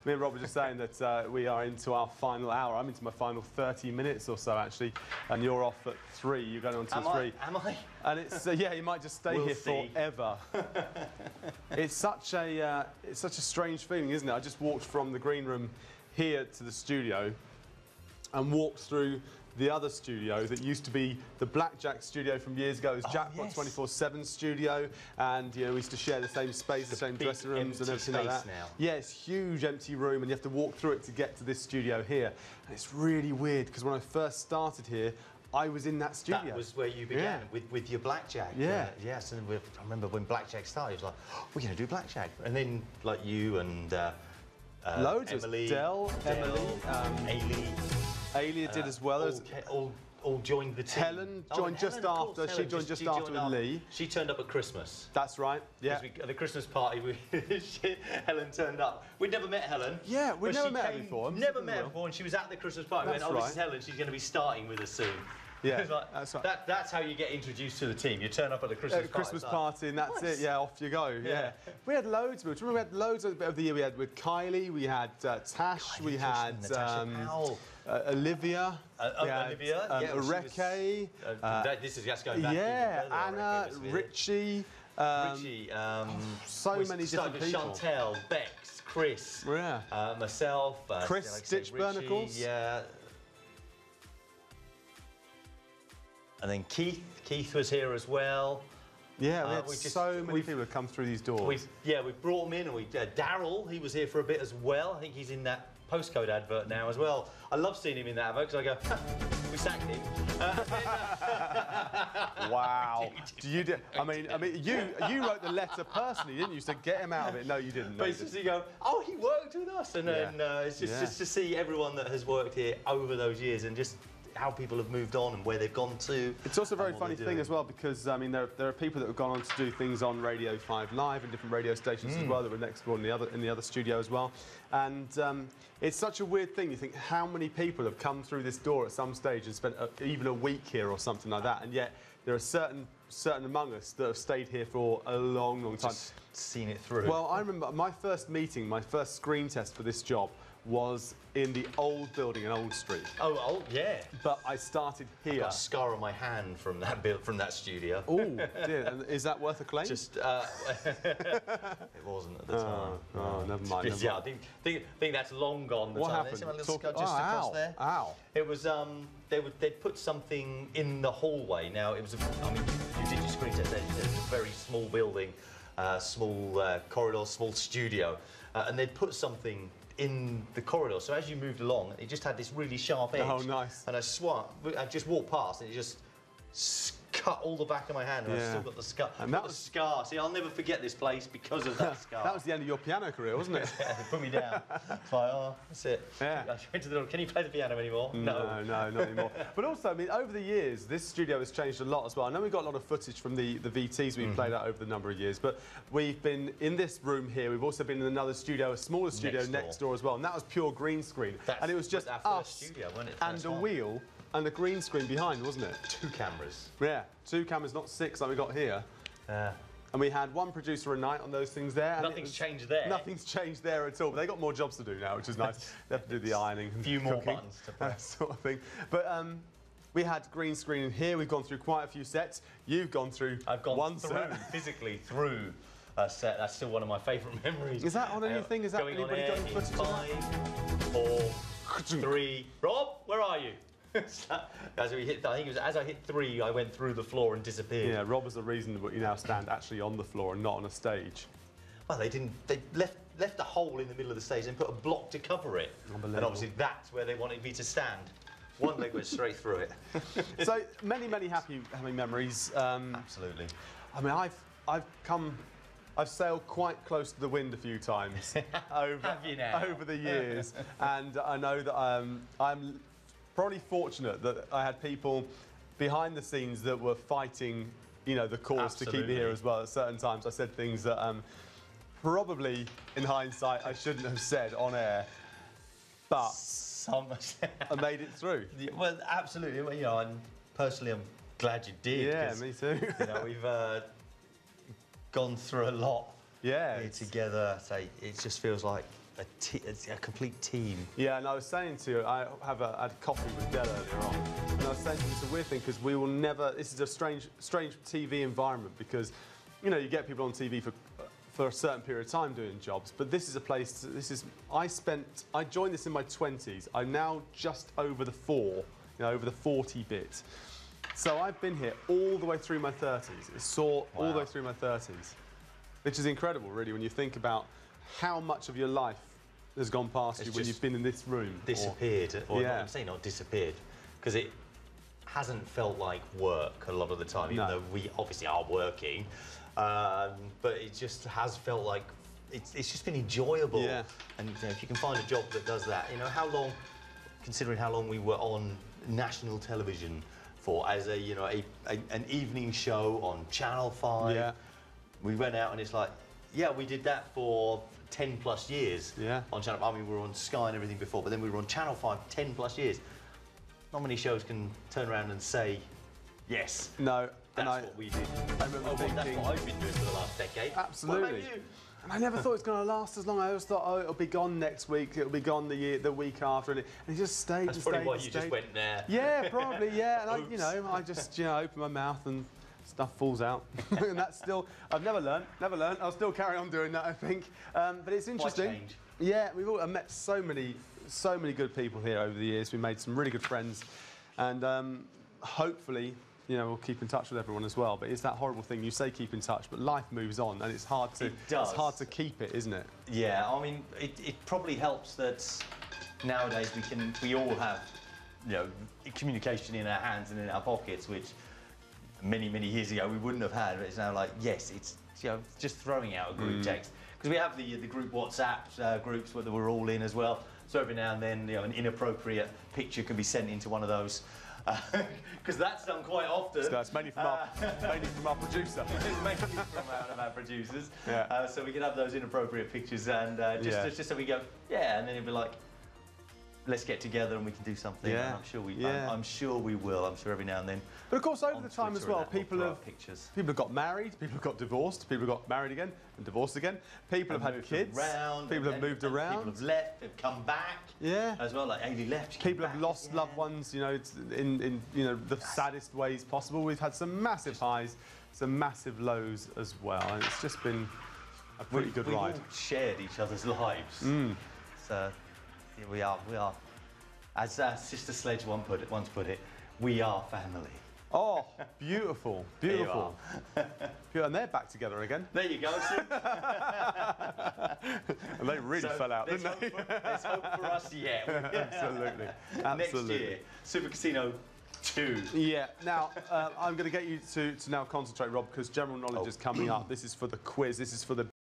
Me and Rob were just saying that we are into our final hour. I'm into my final 30 minutes or so, actually, and you're off at 3. You're going on to 3. Am I? And it's yeah, you might just stay here forever. It's such a strange feeling, isn't it? I just walked from the green room here to the studio, and walked through the other studio that used to be the Blackjack studio from years ago. It was Jackpot 24/7 studio, and you know, we used to share the same space, the same dressing rooms and everything like that. Now. Yeah, it's a huge empty room, and you have to walk through it to get to this studio here. And it's really weird because when I first started here, I was in that studio. That was where you began with your blackjack. Yeah. Yes, and I remember when blackjack started, it was like, oh, we're going to do blackjack, and then like you and loads Emily, of Emily, Ailey did as well. All joined the team. Helen joined just after. She joined just after with Lee. She turned up at Christmas. That's right. Yeah. At the Christmas party, Helen turned up. We'd never met Helen. Yeah, we'd never met her before. Never met her before, and she was at the Christmas party. That's we went, oh, right. this is Helen. She's going to be starting with us soon. Yeah, like, that's right. That's how you get introduced to the team. You turn up at the Christmas party, and that's it. Yeah, off you go. Yeah. We had loads. Do you remember we had loads of the year? We had with Kylie, we had Tash, we had Olivia, Areke. This is just going back. Yeah, Anna, Richie. So many different people. Chantel, Bex, Chris. Yeah. Myself. Chris Stitch Burnicles. Yeah. And then Keith was here as well. Yeah, we had so many people have come through these doors. We brought them in, and Daryl, he was here for a bit as well. I think he's in that postcode advert now as well. I love seeing him in that advert because I go, we sacked him. Wow. I mean, you wrote the letter personally, didn't you? So get him out of it. No, you didn't. But it's just you go, oh, he worked with us, and then it's just to see everyone that has worked here over those years and just how people have moved on and where they've gone to. It's also a very funny thing as well because, I mean, there are people that have gone on to do things on Radio 5 Live and different radio stations as well that were next door in the other studio as well. And it's such a weird thing. You think, how many people have come through this door at some stage and spent even a week here or something like that, and yet there are certain among us that have stayed here for a long, long time. Just seen it through. Well, I remember my first meeting, my first screen test for this job was in the old building in Old Street. Oh, yeah. But I started here. I've got a scar on my hand from that studio. Oh, dear. And is that worth a claim? Just, it wasn't at the time. Oh, never mind. I think that's long gone. What happened? Across there. Ow. It was they'd put something in the hallway. Now it was I mean, you did your screen test. It's a very small building, small corridor, small studio, and they'd put something in the corridor. So as you moved along, it just had this really sharp edge. Oh, nice. And I just walked past, and it just cut all the back of my hand, and I've still got the scar. And that was the scar. See, I'll never forget this place because of that scar. That was the end of your piano career, wasn't it? Yeah, they put me down. It's like, oh, that's it. Yeah. I went to the door. Can you play the piano anymore? No, not anymore. But also, I mean, over the years, this studio has changed a lot as well. I know we've got a lot of footage from the VTs we've played out over the number of years, but we've been in this room here. We've also been in another studio, a smaller studio next door as well, and that was pure green screen. And it was just us studio, wasn't it, and a wheel and a green screen behind, wasn't it? 2 cameras. Yeah, 2 cameras, not 6 like we got here. And we had 1 producer a night on those things there. Nothing's changed there. Nothing's changed there at all. But they got more jobs to do now, which is nice. They have to do the ironing and a few more cooking, buttons to press. that sort of thing. But we had green screen in here. We've gone through quite a few sets. You've gone through I've gone one through, set. Physically through a set. That's still one of my favourite memories. Is that on anything? Is that anybody got any footage of that? 5, 4, 3. Rob, where are you? As we hit, I think it was as I hit 3, I went through the floor and disappeared. Yeah, Rob was the reason that you now stand actually on the floor and not on a stage. Well, they didn't. They left a hole in the middle of the stage and put a block to cover it. And obviously that's where they wanted me to stand. One leg went straight through it. So many happy memories. Absolutely. I mean, I've sailed quite close to the wind a few times over the years, and I know that I'm probably fortunate that I had people behind the scenes that were fighting, you know, the cause to keep me here as well. At certain times, I said things that probably, in hindsight, I shouldn't have said on air, but I made it through. Well, absolutely. Well, you know, and personally, I'm glad you did. Yeah, me too. You know, we've gone through a lot here together. So it just feels like a complete team. Yeah, and I was saying to you, I had coffee with Del earlier on, and I was saying to you, it's a weird thing because we will never. This is a strange TV environment because, you know, you get people on TV for a certain period of time doing jobs, but this is a place. I joined this in my 20s. I'm now just over the 40 bit. So I've been here all the way through my 30s. All the way through my 30s, which is incredible, really, when you think about how much of your life has gone past you when you've been in this room. Disappeared, I'm saying not disappeared, because it hasn't felt like work a lot of the time, even though we obviously are working. But it just has felt like it's just been enjoyable. Yeah. And you know, if you can find a job that does that, you know, how long, considering how long we were on national television for as a, you know, an evening show on Channel 5. Yeah. We went out and it's like, yeah, we did that for 10 plus years on Channel 5. I mean, we were on Sky and everything before, but then we were on Channel 5 10 plus years. Not many shows can turn around and say, yes. No. That's what we did. I remember thinking, that's what I've been doing for the last decade. Absolutely. What about you? And I never thought it was going to last as long. I always thought, oh, it'll be gone next week, it'll be gone the week after, and it just stayed. That's probably why you just went there. Yeah, probably, yeah. And I just, open my mouth and stuff falls out. And that's still, I've never learned. I'll still carry on doing that, I think. But it's interesting. Why change? Yeah, we've all met so many good people here over the years. We made some really good friends, and hopefully, you know, we'll keep in touch with everyone as well. But it's that horrible thing, you say keep in touch, but life moves on, and it's hard to keep it, isn't it? Yeah, I mean, it probably helps that nowadays we all have, you know, communication in our hands and in our pockets, which many years ago we wouldn't have had. But it's now like, yes, it's, you know, just throwing out a group text, because we have the group WhatsApp groups where we're all in as well. So every now and then, you know, an inappropriate picture can be sent into one of those. Because that's done quite often. So that's mainly from our producer. It's mainly from one of our producers. Yeah. So we can have those inappropriate pictures, and just so we go, yeah, and then it'll be like, let's get together and we can do something. Yeah. And I'm sure we will. I'm sure every now and then. But of course, over the time as well, people have got married, people have got divorced, people have got married again and divorced again. People have had kids. People have moved around. People have left. They've come back. Yeah. As well, like Ailey left. People have lost loved ones. You know, in the saddest ways possible. We've had some massive highs, some massive lows as well, and it's just been a pretty good ride. We've all shared each other's lives. So. Here we are. As Sister Sledge once put it, we are family. Oh, beautiful, beautiful. And they're back together again. There you go. And they really fell out, didn't they? Let's hope for us, Absolutely. Next year, SuperCasino 2. Yeah. Now, I'm going to get you to now concentrate, Rob, because general knowledge is coming up. This is for the quiz. This is for the